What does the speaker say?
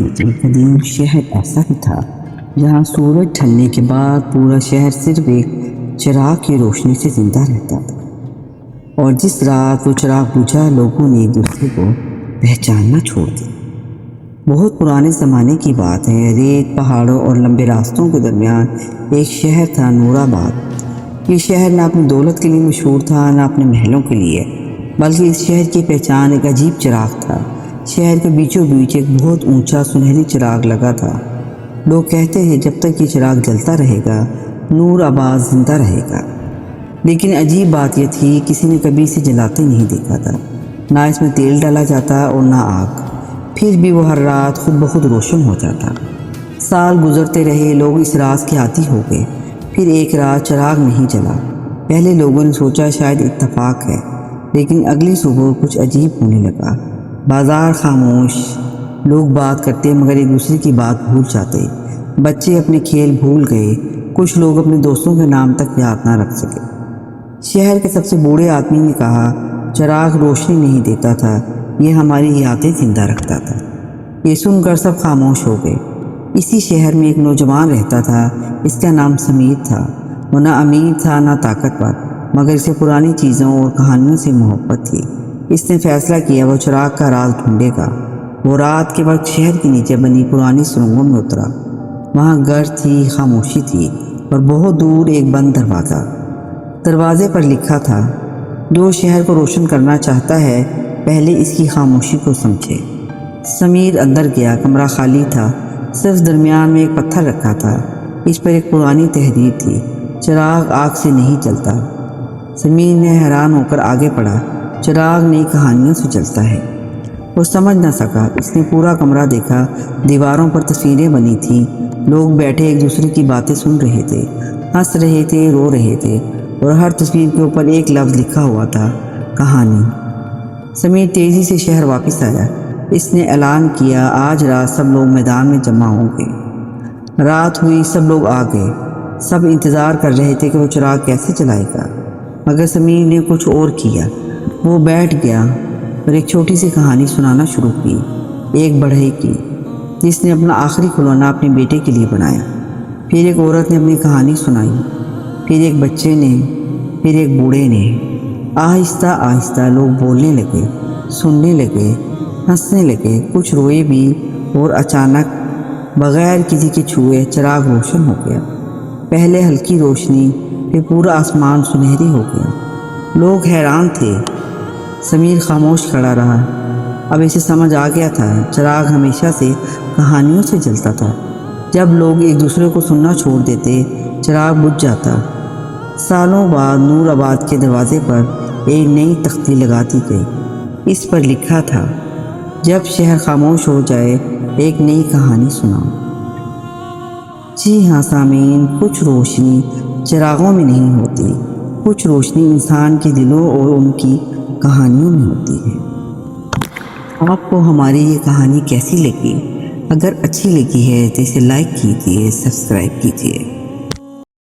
ہیں کہ قدیم شہر ایسا ہی تھا جہاں سورج ڈھلنے کے بعد پورا شہر صرف ایک چراغ کی روشنی سے زندہ رہتا تھا، اور جس رات وہ چراغ بجھا لوگوں نے ایک دوسرے کو پہچاننا چھوڑ دیا۔ بہت پرانے زمانے کی بات ہے، ریت پہاڑوں اور لمبے راستوں کے درمیان ایک شہر تھا، نور آباد۔ یہ شہر نہ اپنی دولت کے لیے مشہور تھا، نہ اپنے محلوں کے لیے، بلکہ اس شہر کی پہچان ایک عجیب چراغ تھا۔ شہر کے بیچوں بیچ ایک بہت اونچا سنہری چراغ لگا تھا۔ لوگ کہتے ہیں جب تک یہ چراغ جلتا رہے گا نور آباد زندہ رہے گا، لیکن عجیب بات یہ تھی کسی نے کبھی اسے جلاتے نہیں دیکھا تھا، نہ اس میں تیل ڈالا جاتا اور نہ آگ، پھر بھی وہ ہر رات خود بخود روشن ہو جاتا۔ سال گزرتے رہے، لوگ اس راز کے عادی ہو گئے۔ پھر ایک رات چراغ نہیں جلا۔ پہلے لوگوں نے سوچا شاید اتفاق ہے، لیکن اگلی صبح کچھ عجیب ہونے لگا۔ بازار خاموش، لوگ بات کرتے مگر ایک دوسرے کی بات بھول جاتے، بچے اپنے کھیل بھول گئے، کچھ لوگ اپنے دوستوں کے نام تک یاد نہ رکھ سکے۔ شہر کے سب سے بوڑھے آدمی نے کہا، چراغ روشنی نہیں دیتا تھا، یہ ہماری یادیں زندہ رکھتا تھا۔ یہ سن کر سب خاموش ہو گئے۔ اسی شہر میں ایک نوجوان رہتا تھا، اس کا نام سمیر تھا۔ وہ نہ امیر تھا نہ طاقتور، مگر اسے پرانی چیزوں اور کہانیوں سے محبت تھی۔ اس نے فیصلہ کیا وہ چراغ کا راز ڈھونڈے گا۔ وہ رات کے وقت شہر کے نیچے بنی پرانی سرنگوں میں اترا۔ وہاں گرد تھی، خاموشی تھی، اور بہت دور ایک بند دروازہ۔ دروازے پر لکھا تھا، جو شہر کو روشن کرنا چاہتا ہے پہلے اس کی خاموشی کو سمجھے۔ سمیر اندر گیا۔ کمرہ خالی تھا، صرف درمیان میں ایک پتھر رکھا تھا، اس پر ایک پرانی تحریر تھی، چراغ آگ سے نہیں جلتا۔ سمیر نے حیران ہو کر آگے پڑھا، چراغ نئی کہانیوں سے جلتا ہے۔ وہ سمجھ نہ سکا۔ اس نے پورا کمرہ دیکھا، دیواروں پر تصویریں بنی تھیں، لوگ بیٹھے ایک دوسرے کی باتیں سن رہے تھے، ہنس رہے تھے، رو رہے تھے، اور ہر تصویر کے اوپر ایک لفظ لکھا ہوا تھا، کہانی۔ سمیر تیزی سے شہر واپس آیا۔ اس نے اعلان کیا، آج رات سب لوگ میدان میں جمع ہوں گے۔ رات ہوئی، سب لوگ آ گئے۔ سب انتظار کر رہے تھے کہ وہ چراغ کیسے جلائے گا، مگر سمیر نے کچھ اور کیا۔ وہ بیٹھ گیا اور ایک چھوٹی سی کہانی سنانا شروع کی، ایک بڑھئی کی جس نے اپنا آخری کھلونا اپنے بیٹے کے لیے بنایا۔ پھر ایک عورت نے اپنی کہانی سنائی، پھر ایک بچے نے، پھر ایک بوڑھے نے۔ آہستہ آہستہ لوگ بولنے لگے، سننے لگے، ہنسنے لگے، کچھ روئے بھی، اور اچانک بغیر کسی کے چھوئے چراغ روشن ہو گیا۔ پہلے ہلکی روشنی، پھر پورا آسمان سنہری ہو گیا۔ لوگ حیران تھے۔ سمیر خاموش کھڑا رہا۔ اب اسے سمجھ آ گیا تھا، چراغ ہمیشہ سے کہانیوں سے جلتا تھا۔ جب لوگ ایک دوسرے کو سننا چھوڑ دیتے، چراغ بجھ جاتا۔ سالوں بعد نور آباد کے دروازے پر ایک نئی تختی لگا دی گئی۔ اس پر لکھا تھا، جب شہر خاموش ہو جائے ایک نئی کہانی سناؤ۔ جی ہاں سامعین، کچھ روشنی چراغوں میں نہیں ہوتی، کچھ روشنی انسان کے دلوں اور ان کی کہانیوں میں ہوتی ہے۔ آپ کو ہماری یہ کہانی کیسی لگی؟ اگر اچھی لگی ہے تو اسے لائک کیجیے، سبسکرائب کیجیے۔